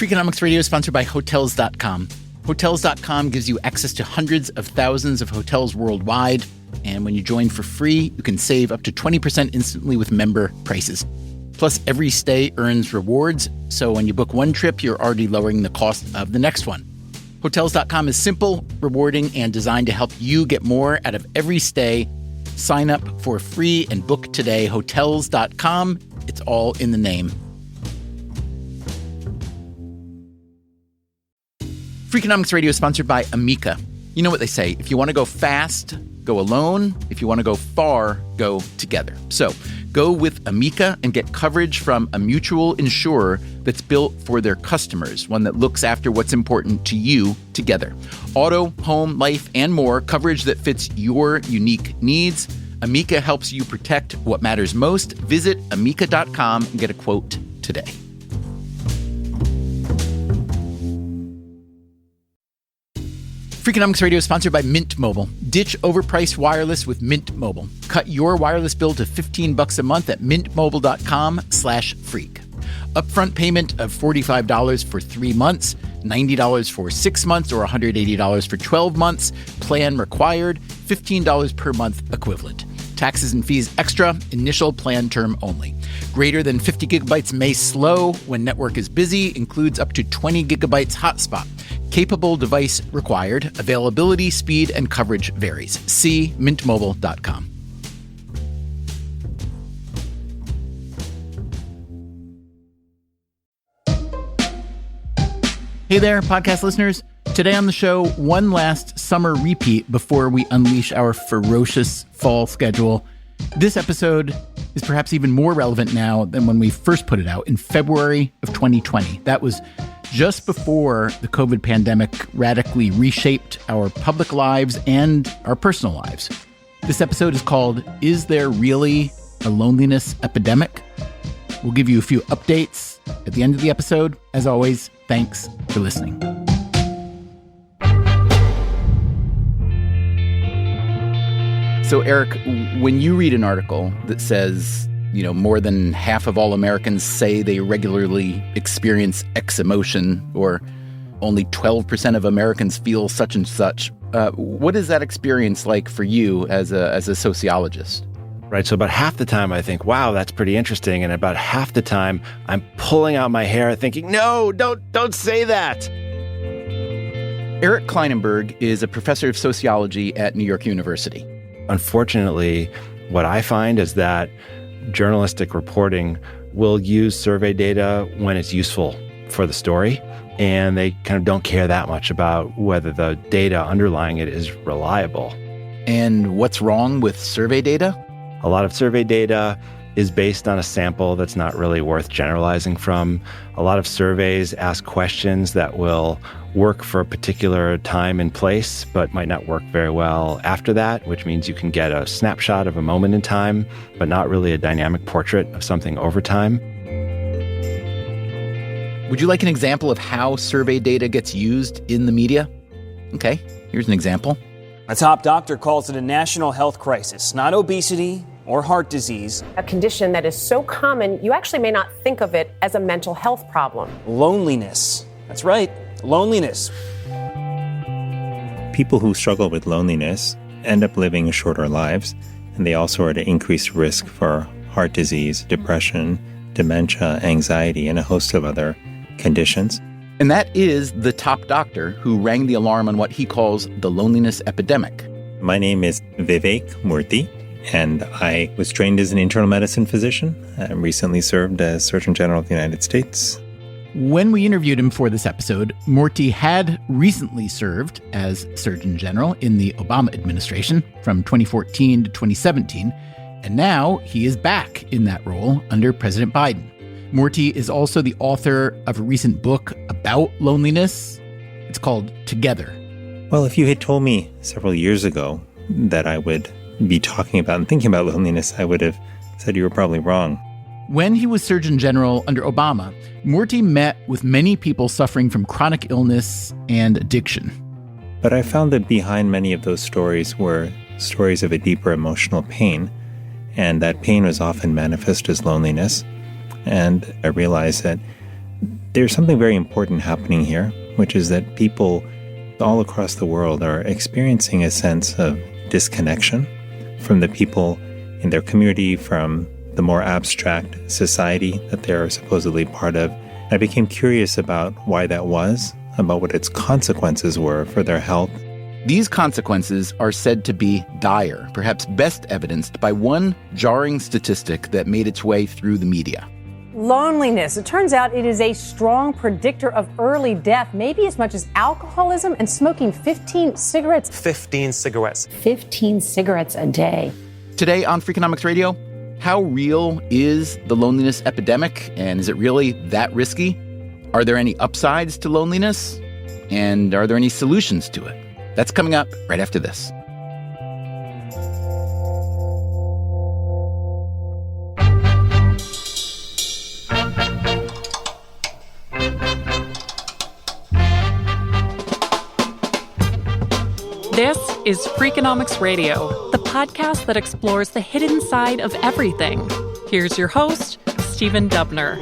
Freakonomics Radio is sponsored by Hotels.com. Hotels.com gives you access to hundreds of thousands of hotels worldwide. And when you join for free, you can save up to 20% instantly with member prices. Plus, every stay earns rewards. So when you book one trip, you're already lowering the cost of the next one. Hotels.com is simple, rewarding, and designed to help you get more out of every stay. Sign up for free and book today. Hotels.com. It's all in the name. Freakonomics Radio is sponsored by Amica. You know what they say, if you want to go fast, go alone. If you want to go far, go together. So go with Amica and get coverage from a mutual insurer that's built for their customers, one that looks after what's important to you together. Auto, home, life, and more, coverage that fits your unique needs. Amica helps you protect what matters most. Visit amica.com and get a quote today. Freakonomics Radio is sponsored by Mint Mobile. Ditch overpriced wireless with Mint Mobile. Cut your wireless bill to $15 a month at mintmobile.com/freak. Upfront payment of $45 for 3 months, $90 for 6 months, or $180 for 12 months. Plan required, $15 per month equivalent. Taxes and fees extra, initial plan term only. Greater than 50 gigabytes may slow when network is busy, includes up to 20 gigabytes hotspot. Capable device required. Availability, speed, and coverage varies. See mintmobile.com. Hey there, podcast listeners. Today on the show, one last summer repeat before we unleash our ferocious fall schedule. This episode is perhaps even more relevant now than when we first put it out in February of 2020. That was just before the COVID pandemic radically reshaped our public lives and our personal lives. This episode is called, Is There Really a Loneliness Epidemic? We'll give you a few updates at the end of the episode. As always, thanks for listening. So, Eric, when you read an article that says, more than half of all Americans say they regularly experience X emotion, or only 12% of Americans feel such and such, what is that experience like for you as a sociologist? Right. So about half the time I think, wow, that's pretty interesting. And about half the time I'm pulling out my hair thinking, no, don't say that. Eric Kleinenberg is a professor of sociology at New York University. Unfortunately, what I find is that journalistic reporting will use survey data when it's useful for the story, and they kind of don't care that much about whether the data underlying it is reliable. And what's wrong with survey data? A lot of survey data is based on a sample that's not really worth generalizing from. A lot of surveys ask questions that will work for a particular time and place, but might not work very well after that, which means you can get a snapshot of a moment in time, but not really a dynamic portrait of something over time. Would you like an example of how survey data gets used in the media? Okay, here's an example. A top doctor calls it a national health crisis, not obesity or heart disease. A condition that is so common, you actually may not think of it as a mental health problem. Loneliness. That's right, loneliness. People who struggle with loneliness end up living shorter lives, and they also are at an increased risk for heart disease, depression, dementia, anxiety, and a host of other conditions. And that is the top doctor who rang the alarm on what he calls the loneliness epidemic. My name is Vivek Murthy, and I was trained as an internal medicine physician. I recently served as Surgeon General of the United States. When we interviewed him for this episode, Murthy had recently served as Surgeon General in the Obama administration from 2014 to 2017, and now he is back in that role under President Biden. Murthy is also the author of a recent book about loneliness. It's called Together. Well, if you had told me several years ago that I would be talking about and thinking about loneliness, I would have said you were probably wrong. When he was Surgeon General under Obama, Murthy met with many people suffering from chronic illness and addiction. But I found that behind many of those stories were stories of a deeper emotional pain, and that pain was often manifest as loneliness. And I realized that there's something very important happening here, which is that people all across the world are experiencing a sense of disconnection from the people in their community, from the more abstract society that they're supposedly part of. I became curious about why that was, about what its consequences were for their health. These consequences are said to be dire, perhaps best evidenced by one jarring statistic that made its way through the media. Loneliness. It turns out it is a strong predictor of early death, maybe as much as alcoholism and smoking 15 cigarettes. 15 cigarettes. 15 cigarettes a day. Today on Freakonomics Radio, how real is the loneliness epidemic, and is it really that risky? Are there any upsides to loneliness? And are there any solutions to it? That's coming up right after this. This is Freakonomics Radio, the podcast that explores the hidden side of everything. Here's your host, Stephen Dubner.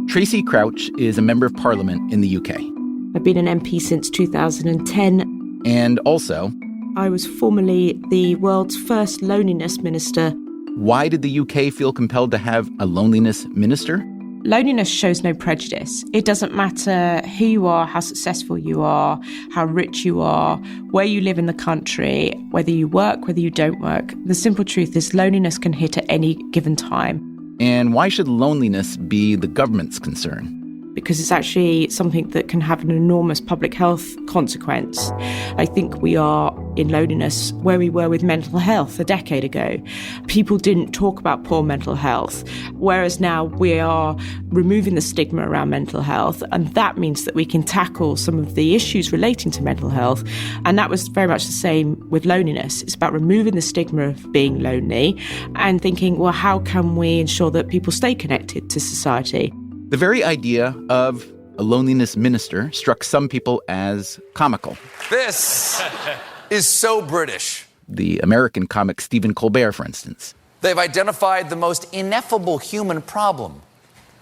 Tracy Crouch is a member of parliament in the UK. I've been an MP since 2010. And also, I was formerly the world's first loneliness minister. Why did the UK feel compelled to have a loneliness minister? Loneliness shows no prejudice. It doesn't matter who you are, how successful you are, how rich you are, where you live in the country, whether you work, whether you don't work. The simple truth is loneliness can hit at any given time. And why should loneliness be the government's concern? Because it's actually something that can have an enormous public health consequence. I think we are in loneliness where we were with mental health a decade ago. People didn't talk about poor mental health, whereas now we are removing the stigma around mental health, and that means that we can tackle some of the issues relating to mental health. And that was very much the same with loneliness. It's about removing the stigma of being lonely and thinking, well, how can we ensure that people stay connected to society? The very idea of a loneliness minister struck some people as comical. This is so British. The American comic Stephen Colbert, for instance. They've identified the most ineffable human problem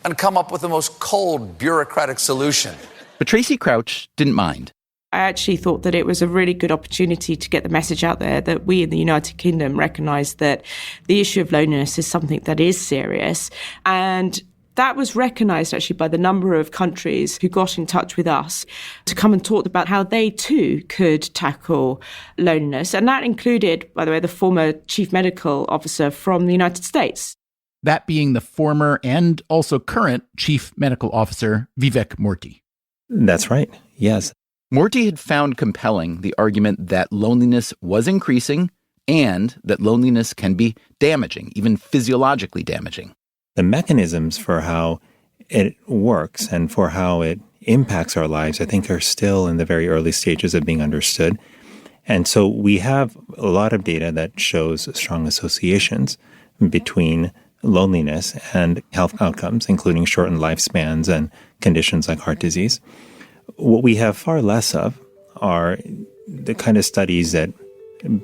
and come up with the most cold, bureaucratic solution. But Tracy Crouch didn't mind. I actually thought that it was a really good opportunity to get the message out there that we in the United Kingdom recognise that the issue of loneliness is something that is serious. And that was recognised actually by the number of countries who got in touch with us to come and talk about how they too could tackle loneliness. And that included, by the way, the former chief medical officer from the United States. That being the former and also current chief medical officer, Vivek Murthy. That's right, yes. Murthy had found compelling the argument that loneliness was increasing and that loneliness can be damaging, even physiologically damaging. The mechanisms for how it works and for how it impacts our lives, I think, are still in the very early stages of being understood. And so we have a lot of data that shows strong associations between loneliness and health outcomes, including shortened lifespans and conditions like heart disease. What we have far less of are the kind of studies that,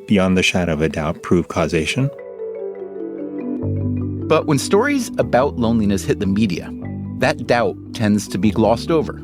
beyond the shadow of a doubt, prove causation. But when stories about loneliness hit the media, that doubt tends to be glossed over.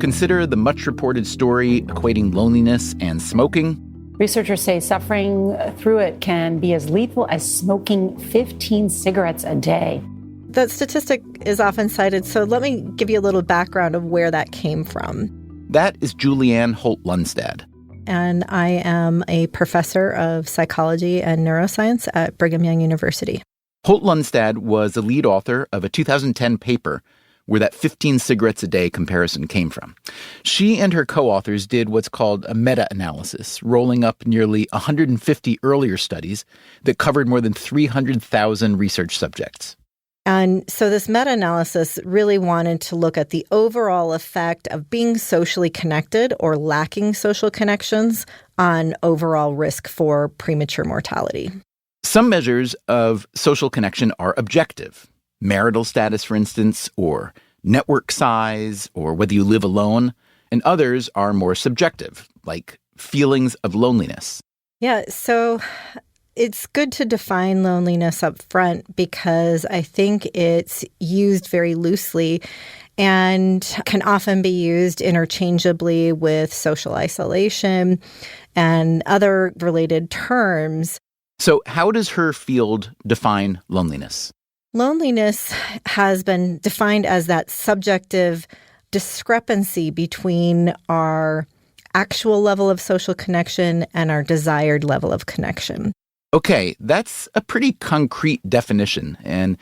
Consider the much-reported story equating loneliness and smoking. Researchers say suffering through it can be as lethal as smoking 15 cigarettes a day. That statistic is often cited, so let me give you a little background of where that came from. That is Julianne Holt-Lundstad. And I am a professor of psychology and neuroscience at Brigham Young University. Holt-Lundstad was a lead author of a 2010 paper where that 15 cigarettes a day comparison came from. She and her co-authors did what's called a meta-analysis, rolling up nearly 150 earlier studies that covered more than 300,000 research subjects. And so this meta-analysis really wanted to look at the overall effect of being socially connected or lacking social connections on overall risk for premature mortality. Some measures of social connection are objective. Marital status, for instance, or network size, or whether you live alone. And others are more subjective, like feelings of loneliness. Yeah, so it's good to define loneliness up front because I think it's used very loosely and can often be used interchangeably with social isolation and other related terms. So how does her field define loneliness? Loneliness has been defined as that subjective discrepancy between our actual level of social connection and our desired level of connection. Okay, that's a pretty concrete definition, and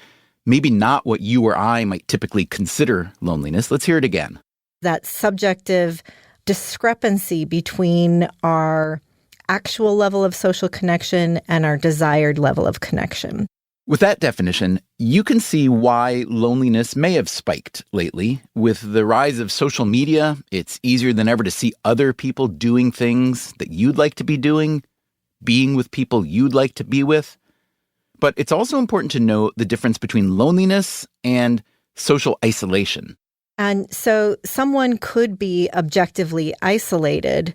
maybe not what you or I might typically consider loneliness. Let's hear it again. That subjective discrepancy between our actual level of social connection and our desired level of connection. With that definition, you can see why loneliness may have spiked lately. With the rise of social media, it's easier than ever to see other people doing things that you'd like to be doing, being with people you'd like to be with. But it's also important to note the difference between loneliness and social isolation. And so someone could be objectively isolated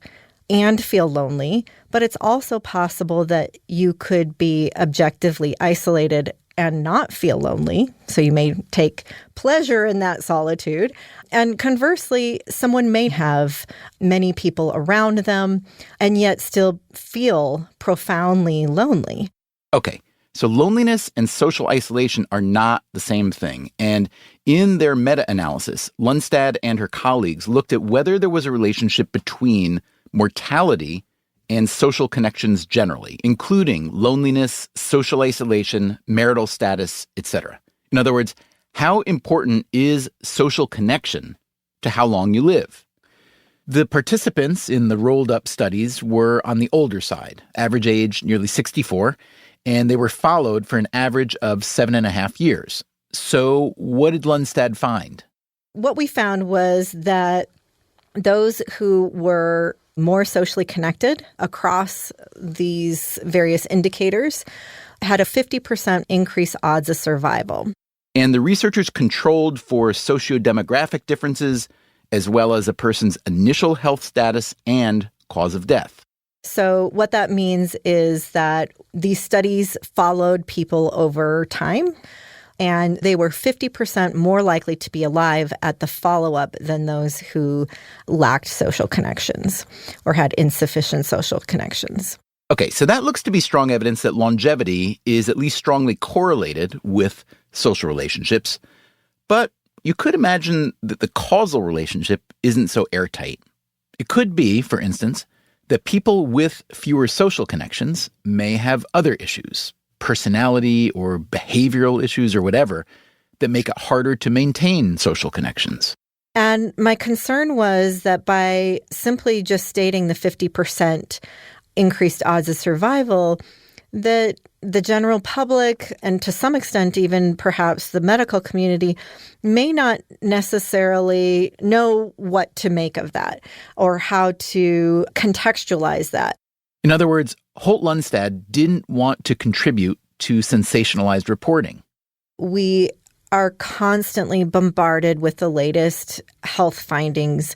and feel lonely, but it's also possible that you could be objectively isolated and not feel lonely. So you may take pleasure in that solitude. And conversely, someone may have many people around them and yet still feel profoundly lonely. Okay, so loneliness and social isolation are not the same thing. And in their meta-analysis, Lundstad and her colleagues looked at whether there was a relationship between mortality and social connections generally, including loneliness, social isolation, marital status, etc. In other words, how important is social connection to how long you live? The participants in the rolled-up studies were on the older side, average age nearly 64, and they were followed for an average of 7.5 years. So what did Lundstad find? What we found was that those who were more socially connected across these various indicators had a 50% increased odds of survival. And the researchers controlled for sociodemographic differences as well as a person's initial health status and cause of death. So what that means is that these studies followed people over time, and they were 50% more likely to be alive at the follow-up than those who lacked social connections or had insufficient social connections. Okay, so that looks to be strong evidence that longevity is at least strongly correlated with social relationships. But you could imagine that the causal relationship isn't so airtight. It could be, for instance, that people with fewer social connections may have other issues, personality or behavioral issues or whatever, that make it harder to maintain social connections. And my concern was that by simply just stating the 50% increased odds of survival, that the general public, and to some extent even perhaps the medical community, may not necessarily know what to make of that or how to contextualize that. In other words, Holt-Lundstad didn't want to contribute to sensationalized reporting. We are constantly bombarded with the latest health findings,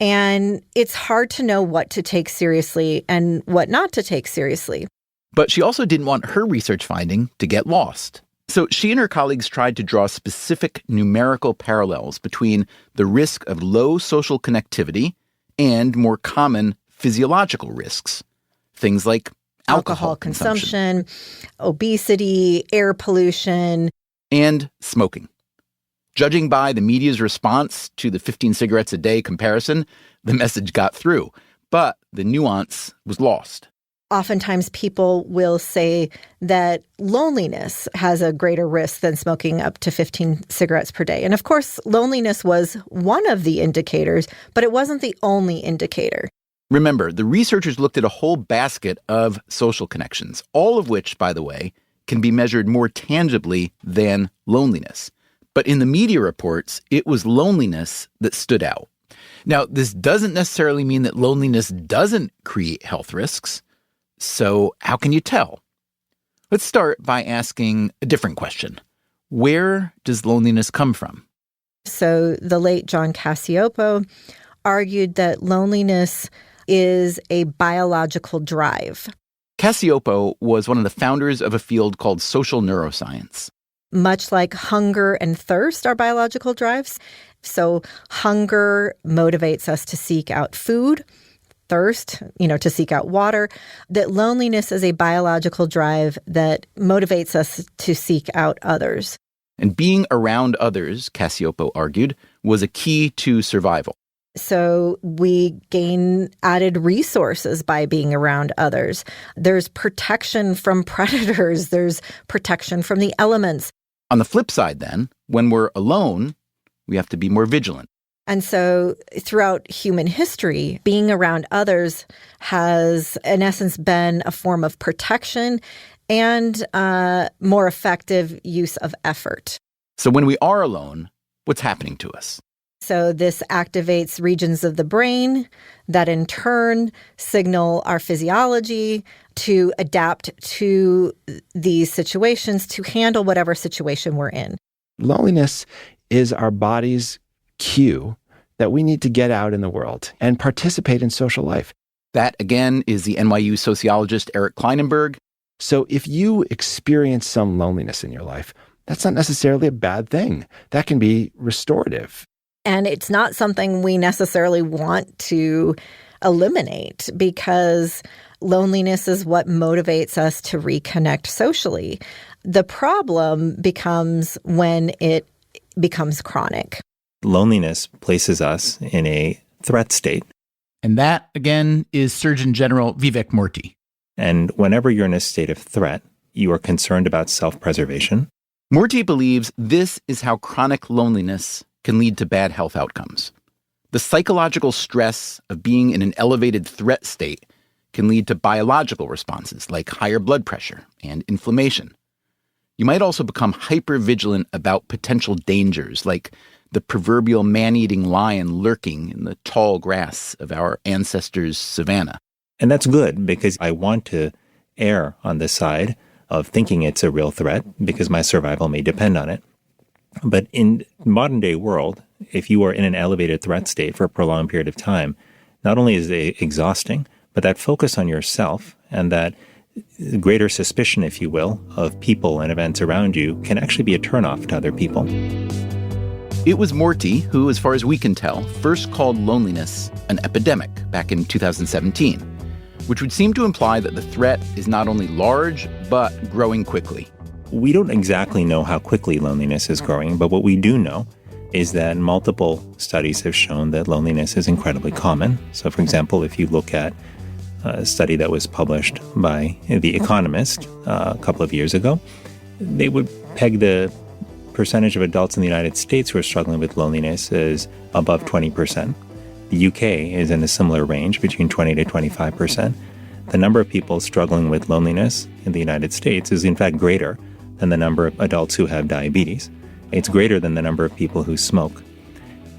and it's hard to know what to take seriously and what not to take seriously. But she also didn't want her research finding to get lost. So she and her colleagues tried to draw specific numerical parallels between the risk of low social connectivity and more common physiological risks. Things like alcohol consumption, obesity, air pollution, and smoking. Judging by the media's response to the 15 cigarettes a day comparison, the message got through, but the nuance was lost. Oftentimes people will say that loneliness has a greater risk than smoking up to 15 cigarettes per day. And of course, loneliness was one of the indicators, but it wasn't the only indicator. Remember, the researchers looked at a whole basket of social connections, all of which, by the way, can be measured more tangibly than loneliness. But in the media reports, it was loneliness that stood out. Now, this doesn't necessarily mean that loneliness doesn't create health risks. So how can you tell? Let's start by asking a different question. Where does loneliness come from? So the late John Cacioppo argued that loneliness is a biological drive. Cacioppo was one of the founders of a field called social neuroscience. Much like hunger and thirst are biological drives. So hunger motivates us to seek out food, thirst, to seek out water. That loneliness is a biological drive that motivates us to seek out others. And being around others, Cacioppo argued, was a key to survival. So we gain added resources by being around others. There's protection from predators. There's protection from the elements. On the flip side, then, when we're alone, we have to be more vigilant. And so throughout human history, being around others has, in essence, been a form of protection and more effective use of effort. So when we are alone, what's happening to us? So this activates regions of the brain that in turn signal our physiology to adapt to these situations, to handle whatever situation we're in. Loneliness is our body's cue that we need to get out in the world and participate in social life. That, again, is the NYU sociologist Eric Kleinenberg. So if you experience some loneliness in your life, that's not necessarily a bad thing. That can be restorative. And it's not something we necessarily want to eliminate because loneliness is what motivates us to reconnect socially. The problem becomes when it becomes chronic. Loneliness places us in a threat state. And that, again, is Surgeon General Vivek Murthy. And whenever you're in a state of threat, you are concerned about self-preservation. Murthy believes this is how chronic loneliness can lead to bad health outcomes. The psychological stress of being in an elevated threat state can lead to biological responses like higher blood pressure and inflammation. You might also become hypervigilant about potential dangers like the proverbial man-eating lion lurking in the tall grass of our ancestors' savanna. And that's good because I want to err on the side of thinking it's a real threat because my survival may depend on it. But in the modern day world, if you are in an elevated threat state for a prolonged period of time, not only is it exhausting, but that focus on yourself and that greater suspicion, if you will, of people and events around you can actually be a turnoff to other people. It was Murthy who, as far as we can tell, first called loneliness an epidemic back in 2017, which would seem to imply that the threat is not only large, but growing quickly. We don't exactly know how quickly loneliness is growing, but what we do know is that multiple studies have shown that loneliness is incredibly common. So, for example, if you look at a study that was published by The Economist a couple of years ago, they would peg the percentage of adults in the United States who are struggling with loneliness as above 20%. The UK is in a similar range, between 20 to 25%. The number of people struggling with loneliness in the United States is in fact greater than the number of adults who have diabetes. It's greater than the number of people who smoke.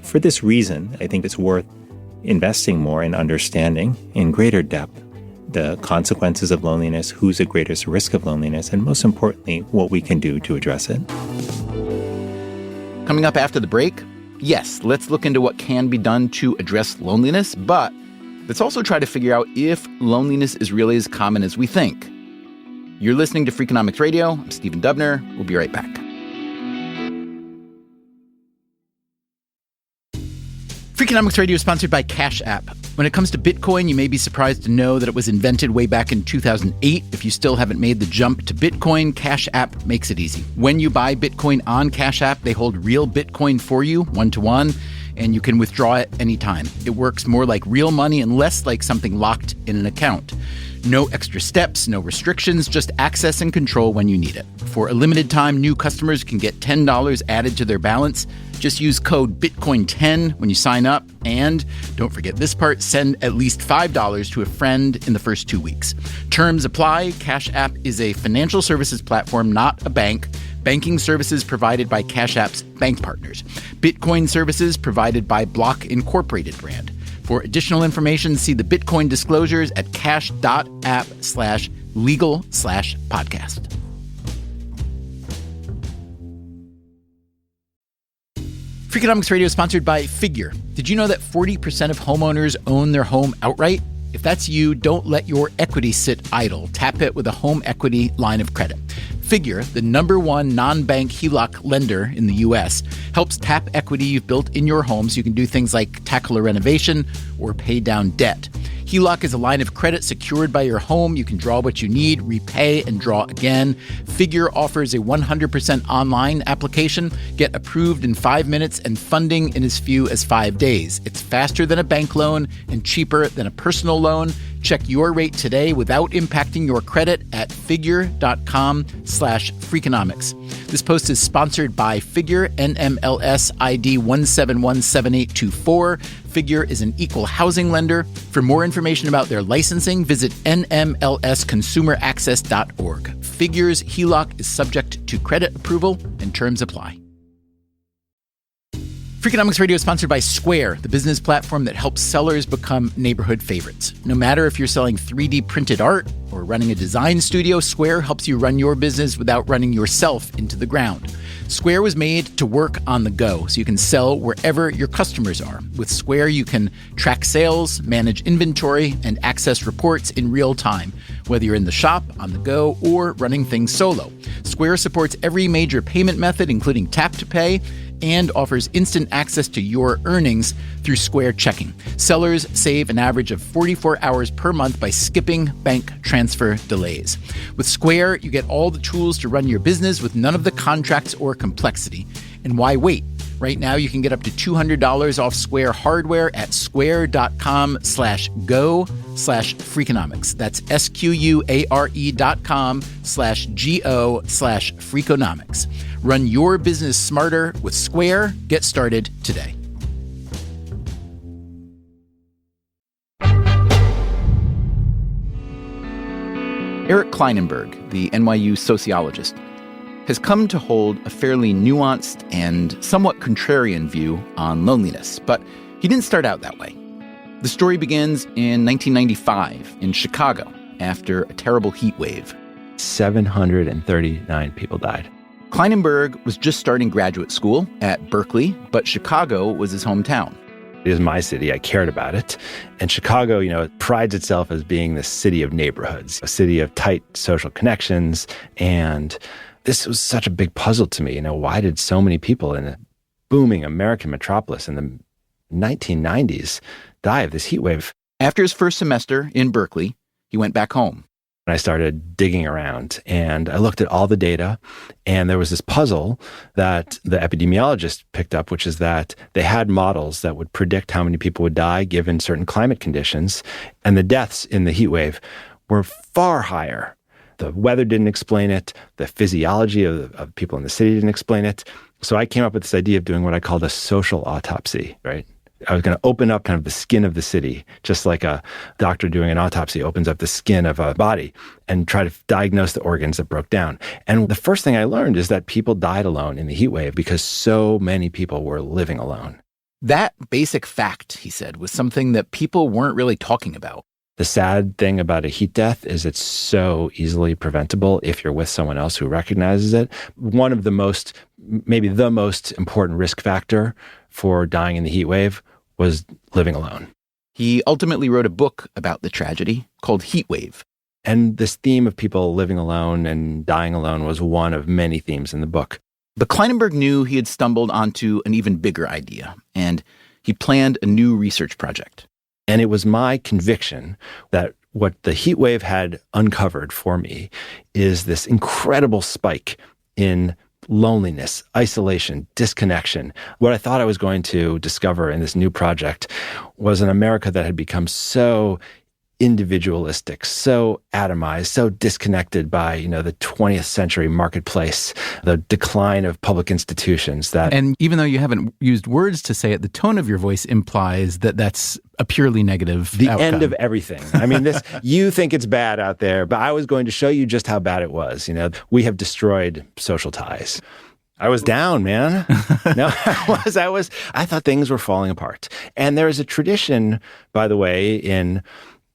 For this reason, I think it's worth investing more in understanding in greater depth the consequences of loneliness, who's at greatest risk of loneliness, and most importantly, what we can do to address it. Coming up after the break, yes, let's look into what can be done to address loneliness, but let's also try to figure out if loneliness is really as common as we think. You're listening to Freakonomics Radio. I'm Stephen Dubner. We'll be right back. Freakonomics Radio is sponsored by Cash App. When it comes to Bitcoin, you may be surprised to know that it was invented way back in 2008. If you still haven't made the jump to Bitcoin, Cash App makes it easy. When you buy Bitcoin on Cash App, they hold real Bitcoin for you, one-to-one, and you can withdraw it anytime. It works more like real money and less like something locked in an account. No extra steps, no restrictions, just access and control when you need it. For a limited time, new customers can get $10 added to their balance. Just use code BITCOIN10 when you sign up. And don't forget this part, send at least $5 to a friend in the first 2 weeks. Terms apply. Cash App is a financial services platform, not a bank. Banking services provided by Cash App's bank partners. Bitcoin services provided by Block Incorporated brand. For additional information, see the Bitcoin disclosures at cash.app/legal/podcast. Freakonomics Radio is sponsored by Figure. Did you know that 40% of homeowners own their home outright? If that's you, don't let your equity sit idle. Tap it with a home equity line of credit. Figure, the #1 non-bank HELOC lender in the U.S., helps tap equity you've built in your home so you can do things like tackle a renovation or pay down debt. HELOC is a line of credit secured by your home. You can draw what you need, repay, and draw again. Figure offers a 100% online application. Get approved in 5 minutes and funding in as few as 5 days. It's faster than a bank loan and cheaper than a personal loan. Check your rate today without impacting your credit at figure.com/Freakonomics. This post is sponsored by Figure, NMLS ID 1717824. Figure is an equal housing lender. For more information about their licensing, visit nmlsconsumeraccess.org. Figure's HELOC is subject to credit approval and terms apply. Freakonomics Radio is sponsored by Square, the business platform that helps sellers become neighborhood favorites. No matter if you're selling 3D printed art or running a design studio, Square helps you run your business without running yourself into the ground. Square was made to work on the go, so you can sell wherever your customers are. With Square, you can track sales, manage inventory, and access reports in real time, whether you're in the shop, on the go, or running things solo. Square supports every major payment method, including tap to pay, and offers instant access to your earnings through Square Checking. Sellers save an average of 44 hours per month by skipping bank transfer delays. With Square, you get all the tools to run your business with none of the contracts or complexity. And why wait? Right now, you can get up to $200 off Square hardware at square.com/go/Freakonomics. That's SQUARE.com/GO/Freakonomics. Run your business smarter with Square. Get started today. Eric Kleinenberg, the NYU sociologist, has come to hold a fairly nuanced and somewhat contrarian view on loneliness, but he didn't start out that way. The story begins in 1995 in Chicago after a terrible heat wave. 739 people died. Kleinenberg was just starting graduate school at Berkeley, but Chicago was his hometown. It was my city. I cared about it. And Chicago, it prides itself as being the city of neighborhoods, a city of tight social connections. And this was such a big puzzle to me. Why did so many people in a booming American metropolis in the 1990s die of this heat wave? After his first semester in Berkeley, he went back home. And I started digging around and I looked at all the data, and there was this puzzle that the epidemiologist picked up, which is that they had models that would predict how many people would die given certain climate conditions, and the deaths in the heat wave were far higher. The weather didn't explain it. The physiology of people in the city didn't explain it. So I came up with this idea of doing what I called a social autopsy, right? I was going to open up kind of the skin of the city, just like a doctor doing an autopsy opens up the skin of a body, and try to diagnose the organs that broke down. And the first thing I learned is that people died alone in the heat wave because so many people were living alone. That basic fact, he said, was something that people weren't really talking about. The sad thing about a heat death is it's so easily preventable if you're with someone else who recognizes it. One of the most, maybe the most important risk factor for dying in the heat wave was living alone. He ultimately wrote a book about the tragedy called Heat Wave. And this theme of people living alone and dying alone was one of many themes in the book. But Kleinenberg knew he had stumbled onto an even bigger idea, and he planned a new research project. And it was my conviction that what the heat wave had uncovered for me is this incredible spike in loneliness, isolation, disconnection. What I thought I was going to discover in this new project was an America that had become so individualistic, so atomized, so disconnected by, the 20th century marketplace, the decline of public institutions that... And even though you haven't used words to say it, the tone of your voice implies that that's a purely negative outcome. End of everything. I mean, you think it's bad out there, but I was going to show you just how bad it was. We have destroyed social ties. I was down, man. No, I thought things were falling apart. And there is a tradition, by the way, in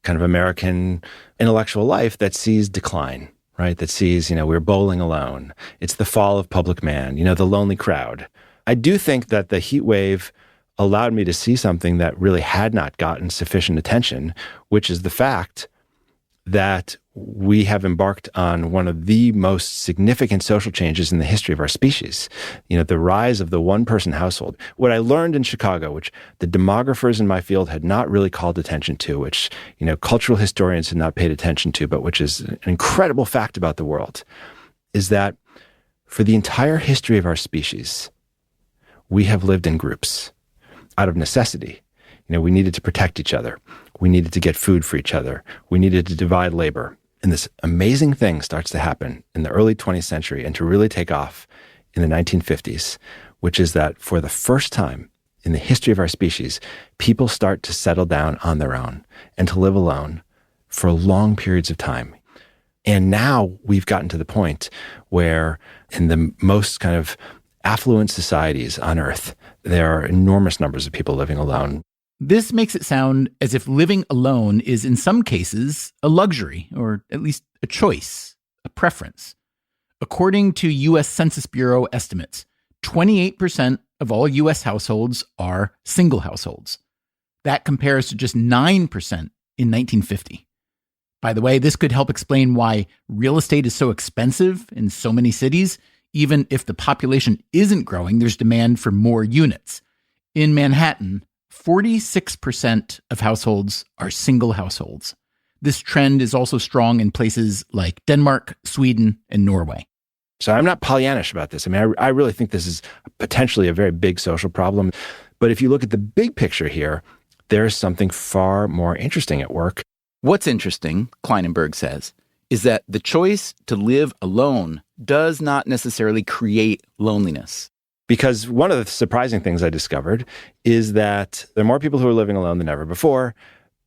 kind of American intellectual life that sees decline, right? That sees, we're bowling alone. It's the fall of public man, the lonely crowd. I do think that the heat wave allowed me to see something that really had not gotten sufficient attention, which is the fact that we have embarked on one of the most significant social changes in the history of our species. The rise of the one-person household. What I learned in Chicago, which the demographers in my field had not really called attention to, which, cultural historians had not paid attention to, but which is an incredible fact about the world, is that for the entire history of our species, we have lived in groups out of necessity. We needed to protect each other. We needed to get food for each other. We needed to divide labor. And this amazing thing starts to happen in the early 20th century and to really take off in the 1950s, which is that for the first time in the history of our species, people start to settle down on their own and to live alone for long periods of time. And now we've gotten to the point where in the most kind of affluent societies on Earth, there are enormous numbers of people living alone. This makes it sound as if living alone is in some cases a luxury, or at least a choice, a preference. According to U.S. Census Bureau estimates, 28% of all U.S. households are single households. That compares to just 9% in 1950. By the way, this could help explain why real estate is so expensive in so many cities. Even if the population isn't growing, there's demand for more units. In Manhattan, 46% of households are single households. This trend is also strong in places like Denmark, Sweden, and Norway. So I'm not Pollyannish about this. I really think this is potentially a very big social problem. But if you look at the big picture here, there's something far more interesting at work. What's interesting, Kleinenberg says, is that the choice to live alone does not necessarily create loneliness. Because one of the surprising things I discovered is that there are more people who are living alone than ever before,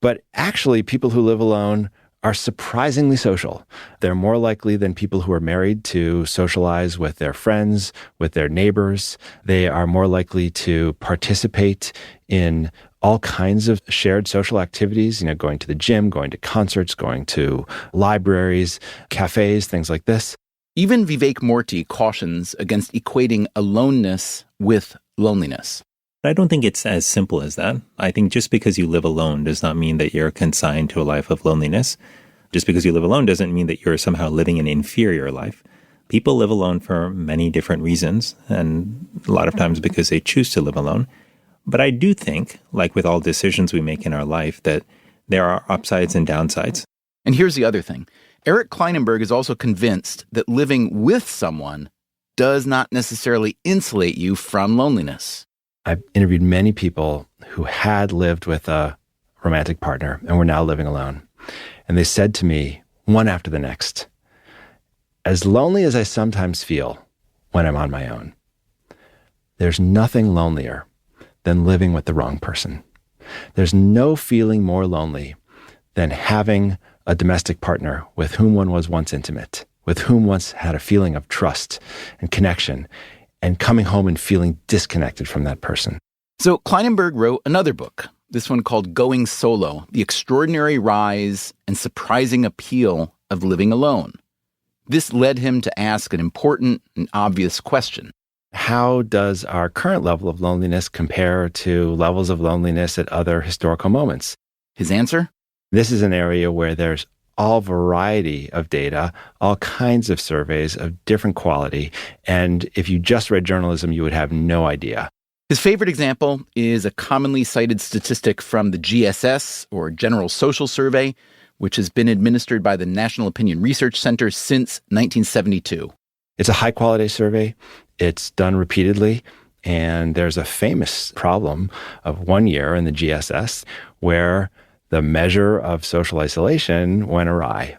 but actually people who live alone are surprisingly social. They're more likely than people who are married to socialize with their friends, with their neighbors. They are more likely to participate in all kinds of shared social activities, going to the gym, going to concerts, going to libraries, cafes, things like this. Even Vivek Murthy cautions against equating aloneness with loneliness. I don't think it's as simple as that. I think just because you live alone does not mean that you're consigned to a life of loneliness. Just because you live alone doesn't mean that you're somehow living an inferior life. People live alone for many different reasons, and a lot of times because they choose to live alone. But I do think, like with all decisions we make in our life, that there are upsides and downsides. And here's the other thing. Eric Kleinenberg is also convinced that living with someone does not necessarily insulate you from loneliness. I've interviewed many people who had lived with a romantic partner and were now living alone. And they said to me, one after the next, as lonely as I sometimes feel when I'm on my own, there's nothing lonelier than living with the wrong person. There's no feeling more lonely than having a domestic partner with whom one was once intimate, with whom once had a feeling of trust and connection, and coming home and feeling disconnected from that person. So Kleinenberg wrote another book, this one called Going Solo, The Extraordinary Rise and Surprising Appeal of Living Alone. This led him to ask an important and obvious question. How does our current level of loneliness compare to levels of loneliness at other historical moments? His answer? This is an area where there's all variety of data, all kinds of surveys of different quality. And if you just read journalism, you would have no idea. His favorite example is a commonly cited statistic from the GSS, or General Social Survey, which has been administered by the National Opinion Research Center since 1972. It's a high-quality survey. It's done repeatedly. And there's a famous problem of one year in the GSS where the measure of social isolation went awry.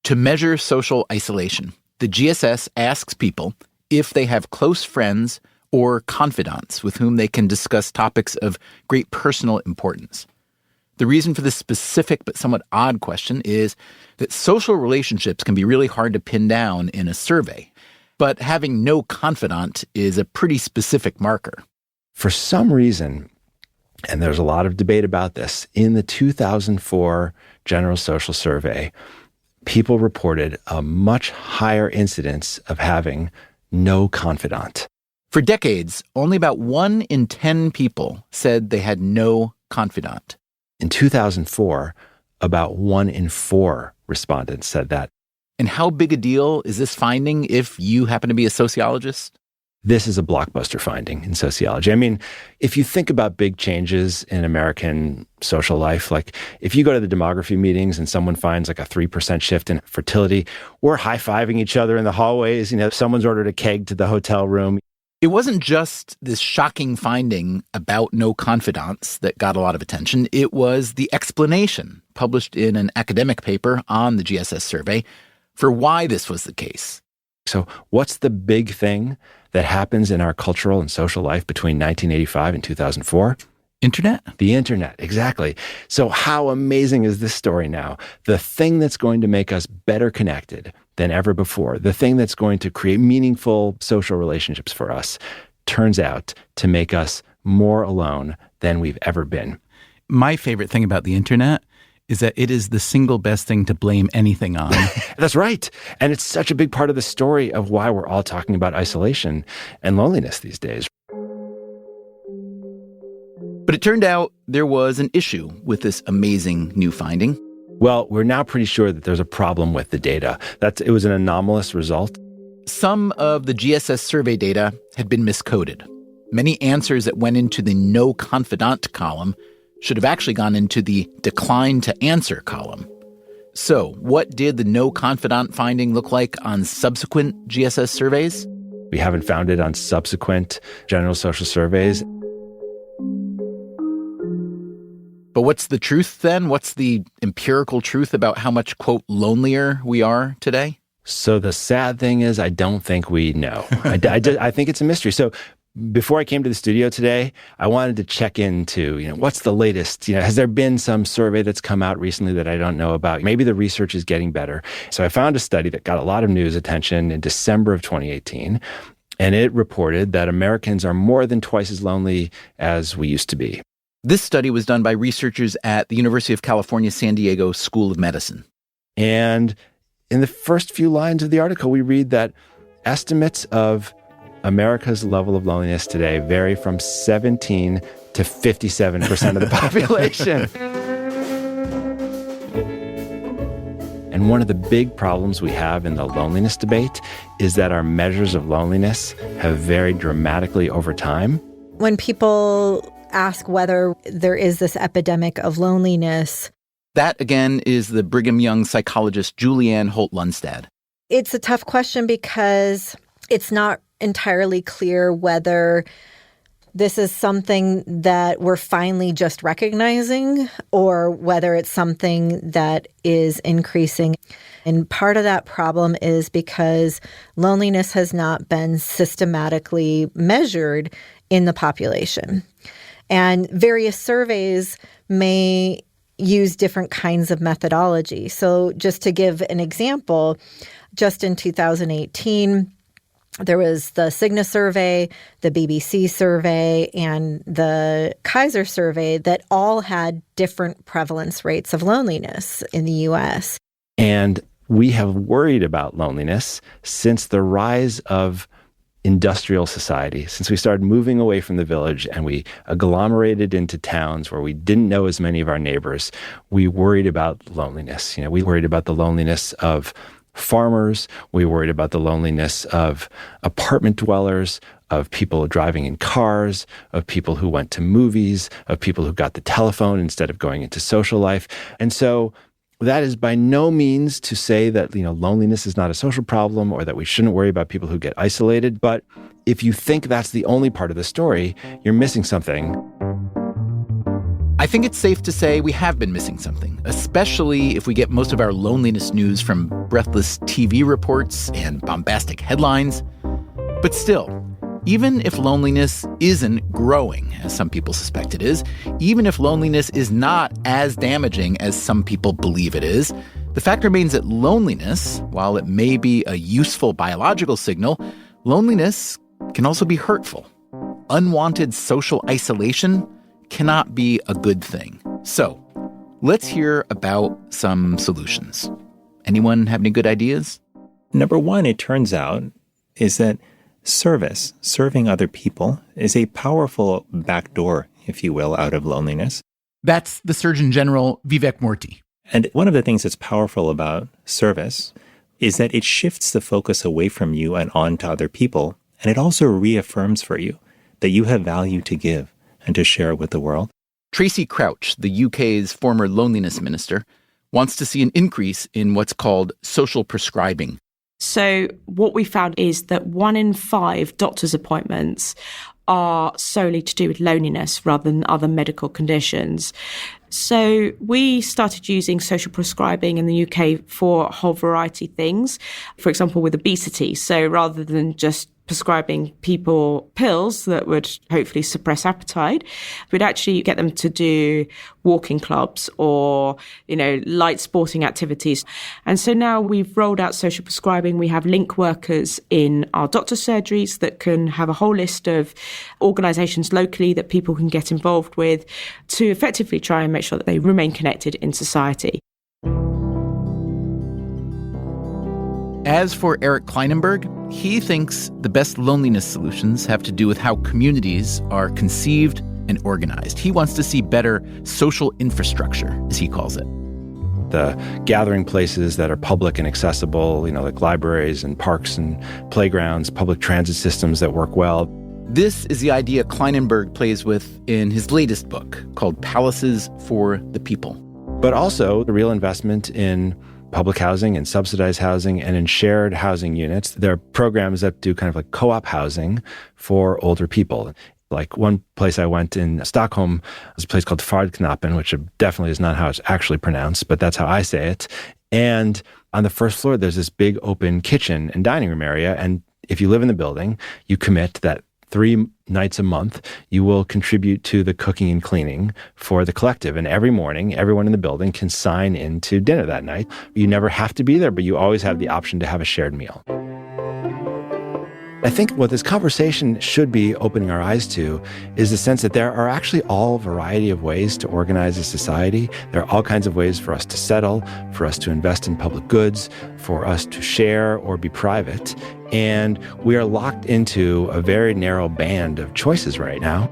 To measure social isolation, the GSS asks people if they have close friends or confidants with whom they can discuss topics of great personal importance. The reason for this specific but somewhat odd question is that social relationships can be really hard to pin down in a survey, but having no confidant is a pretty specific marker. For some reason, and there's a lot of debate about this, in the 2004 General Social Survey, people reported a much higher incidence of having no confidant. For decades, only about 1 in 10 people said they had no confidant. In 2004, about 1 in 4 respondents said that. And how big a deal is this finding if you happen to be a sociologist? This is a blockbuster finding in sociology. I mean, if you think about big changes in American social life, like if you go to the demography meetings and someone finds like a 3% shift in fertility, we're high-fiving each other in the hallways. You know, someone's ordered a keg to the hotel room. It wasn't just this shocking finding about no confidants that got a lot of attention. It was the explanation published in an academic paper on the GSS survey for why this was the case. So what's the big thing that happens in our cultural and social life between 1985 and 2004? Internet? The internet, exactly. So how amazing is this story now? The thing that's going to make us better connected than ever before, the thing that's going to create meaningful social relationships for us, turns out to make us more alone than we've ever been. My favorite thing about the internet is that it is the single best thing to blame anything on. That's right. And it's such a big part of the story of why we're all talking about isolation and loneliness these days. But it turned out there was an issue with this amazing new finding. Well, we're now pretty sure that there's a problem with the data. It was an anomalous result. Some of the GSS survey data had been miscoded. Many answers that went into the no confidant column should have actually gone into the decline to answer column. So what did the no confidant finding look like on subsequent GSS surveys? We haven't found it on subsequent general social surveys. But what's the truth then? What's the empirical truth about how much, quote, lonelier we are today? So the sad thing is, I don't think we know. I think it's a mystery. So before I came to the studio today, I wanted to check into, what's the latest? Has there been some survey that's come out recently that I don't know about? Maybe the research is getting better. So I found a study that got a lot of news attention in December of 2018, and it reported that Americans are more than twice as lonely as we used to be. This study was done by researchers at the University of California, San Diego School of Medicine. And in the first few lines of the article, we read that estimates of America's level of loneliness today vary from 17 to 57% of the population. And one of the big problems we have in the loneliness debate is that our measures of loneliness have varied dramatically over time. When people ask whether there is this epidemic of loneliness, that, again, is the Brigham Young psychologist Julianne Holt-Lunstad. It's a tough question because it's not entirely clear whether this is something that we're finally just recognizing or whether it's something that is increasing. And part of that problem is because loneliness has not been systematically measured in the population. And various surveys may use different kinds of methodology. So just to give an example, just in 2018, there was the Cigna survey, the BBC survey, and the Kaiser survey that all had different prevalence rates of loneliness in the U.S. And we have worried about loneliness since the rise of industrial society, since we started moving away from the village and we agglomerated into towns where we didn't know as many of our neighbors. We worried about loneliness. We worried about the loneliness of farmers. We worried about the loneliness of apartment dwellers, of people driving in cars, of people who went to movies, of people who got the telephone instead of going into social life. And so that is by no means to say that, loneliness is not a social problem or that we shouldn't worry about people who get isolated. But if you think that's the only part of the story, you're missing something. I think it's safe to say we have been missing something, especially if we get most of our loneliness news from breathless TV reports and bombastic headlines. But still, even if loneliness isn't growing, as some people suspect it is, even if loneliness is not as damaging as some people believe it is, the fact remains that loneliness, while it may be a useful biological signal, loneliness can also be hurtful. Unwanted social isolation cannot be a good thing. So, let's hear about some solutions. Anyone have any good ideas? Number one, it turns out, is that service, serving other people, is a powerful backdoor, if you will, out of loneliness. That's the Surgeon General Vivek Murthy. And one of the things that's powerful about service is that it shifts the focus away from you and on to other people. And it also reaffirms for you that you have value to give and to share with the world. Tracy Crouch, the UK's former loneliness minister, wants to see an increase in what's called social prescribing. So what we found is that 1 in 5 doctor's appointments are solely to do with loneliness rather than other medical conditions. So we started using social prescribing in the UK for a whole variety of things, for example, with obesity. So rather than just prescribing people pills that would hopefully suppress appetite, we'd actually get them to do walking clubs or, light sporting activities. And so now we've rolled out social prescribing. We have link workers in our doctor surgeries that can have a whole list of organisations locally that people can get involved with to effectively try and make sure that they remain connected in society. As for Eric Kleinenberg, he thinks the best loneliness solutions have to do with how communities are conceived and organized. He wants to see better social infrastructure, as he calls it. The gathering places that are public and accessible, like libraries and parks and playgrounds, public transit systems that work well. This is the idea Kleinenberg plays with in his latest book called Palaces for the People. But also the real investment in public housing and subsidized housing and in shared housing units. There are programs that do kind of like co-op housing for older people. Like one place I went in Stockholm was a place called Fardknappen, which definitely is not how it's actually pronounced, but that's how I say it. And on the first floor, there's this big open kitchen and dining room area. And if you live in the building, you commit that 3 nights a month, you will contribute to the cooking and cleaning for the collective. And every morning, everyone in the building can sign into dinner that night. You never have to be there, but you always have the option to have a shared meal. I think what this conversation should be opening our eyes to is the sense that there are actually all variety of ways to organize a society. There are all kinds of ways for us to settle, for us to invest in public goods, for us to share or be private. And we are locked into a very narrow band of choices right now.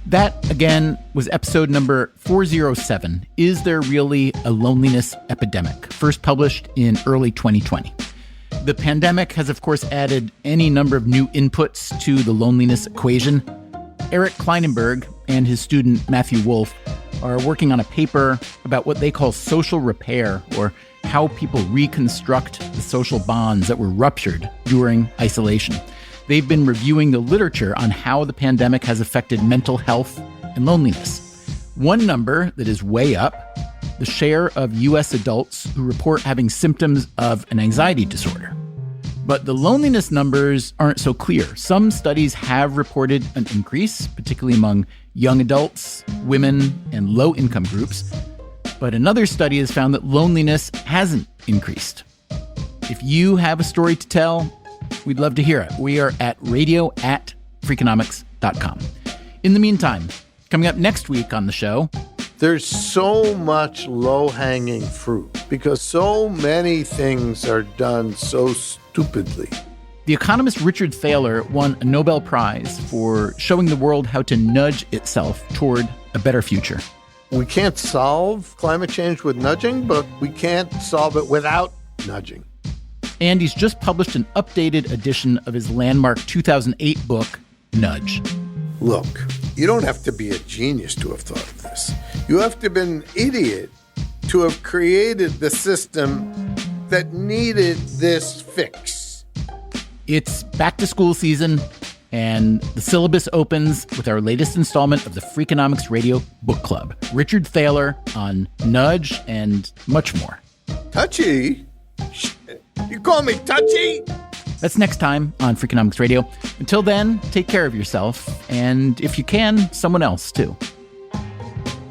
That, again, was episode number 407, Is There Really a Loneliness Epidemic? First published in early 2020. The pandemic has, of course, added any number of new inputs to the loneliness equation. Eric Kleinenberg and his student Matthew Wolf are working on a paper about what they call social repair, or how people reconstruct the social bonds that were ruptured during isolation. They've been reviewing the literature on how the pandemic has affected mental health and loneliness. One number that is way up, the share of U.S. adults who report having symptoms of an anxiety disorder. But the loneliness numbers aren't so clear. Some studies have reported an increase, particularly among young adults, women, and low-income groups. But another study has found that loneliness hasn't increased. If you have a story to tell, we'd love to hear it. We are at radio@freakonomics.com. In the meantime, coming up next week on the show, there's so much low-hanging fruit because so many things are done so stupidly. The economist Richard Thaler won a Nobel Prize for showing the world how to nudge itself toward a better future. We can't solve climate change with nudging, but we can't solve it without nudging. And he's just published an updated edition of his landmark 2008 book, Nudge. Look, you don't have to be a genius to have thought of this. You have to have been an idiot to have created the system that needed this fix. It's back to school season, and the syllabus opens with our latest installment of the Freakonomics Radio Book Club. Richard Thaler on Nudge and much more. Touchy? You call me touchy? That's next time on Freakonomics Radio. Until then, take care of yourself, and if you can, someone else too.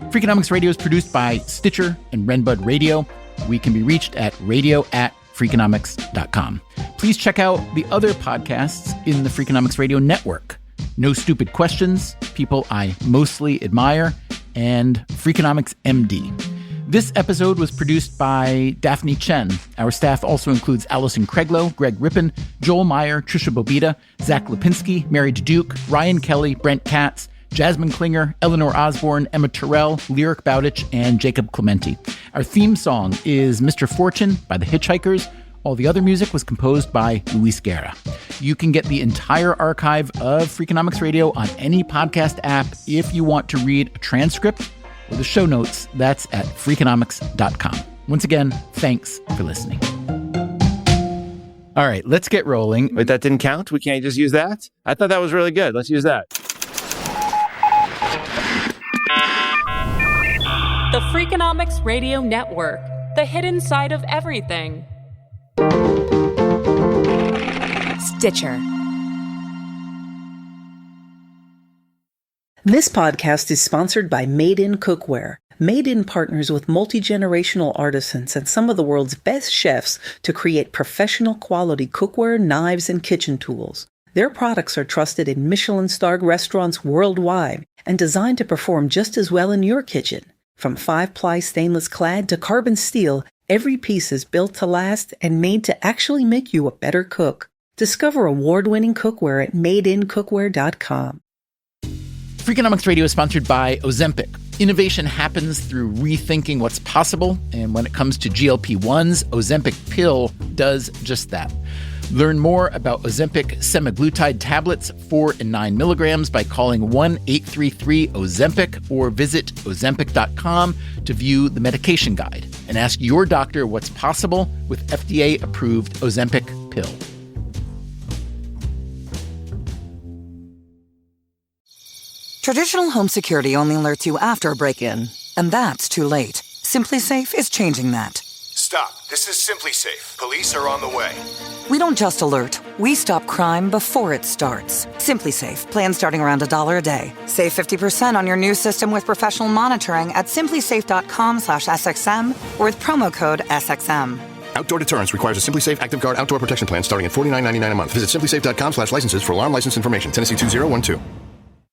Freakonomics Radio is produced by Stitcher and Renbud Radio. We can be reached at radio@freakonomics.com. Please check out the other podcasts in the Freakonomics Radio network. No Stupid Questions, People I Mostly Admire, and Freakonomics MD. This episode was produced by Daphne Chen. Our staff also includes Allison Craiglow, Greg Rippin, Joel Meyer, Trisha Bobita, Zach Lipinski, Mary Duke, Ryan Kelly, Brent Katz, Jasmine Klinger, Eleanor Osborne, Emma Terrell, Lyric Bowditch, and Jacob Clementi. Our theme song is Mr. Fortune by The Hitchhikers. All the other music was composed by Luis Guerra. You can get the entire archive of Freakonomics Radio on any podcast app. If you want to read a transcript or the show notes, that's at Freakonomics.com. Once again, thanks for listening. All right, let's get rolling. Wait, that didn't count? We can't just use that? I thought that was really good. Let's use that. The Freakonomics Radio Network, the hidden side of everything. Stitcher. This podcast is sponsored by Made In Cookware. Made In partners with multi-generational artisans and some of the world's best chefs to create professional quality cookware, knives, and kitchen tools. Their products are trusted in Michelin-starred restaurants worldwide and designed to perform just as well in your kitchen. From 5-ply stainless clad to carbon steel, every piece is built to last and made to actually make you a better cook. Discover award-winning cookware at madeincookware.com. Freakonomics Radio is sponsored by Ozempic. Innovation happens through rethinking what's possible, and when it comes to GLP-1s, Ozempic pill does just that. Learn more about Ozempic semaglutide tablets, 4 and 9 milligrams, by calling 1-833-OZEMPIC or visit Ozempic.com to view the medication guide and ask your doctor what's possible with FDA-approved Ozempic pill. Traditional home security only alerts you after a break-in, and that's too late. SimpliSafe is changing that. Stop. This is SimpliSafe. Police are on the way. We don't just alert, we stop crime before it starts. SimpliSafe, plan starting around $1 a day. Save 50% on your new system with professional monitoring at simplisafe.com/SXM or with promo code SXM. Outdoor deterrence requires a SimpliSafe Active Guard outdoor protection plan starting at $49.99 a month. Visit simplisafe.com/licenses for alarm license information. Tennessee 2012.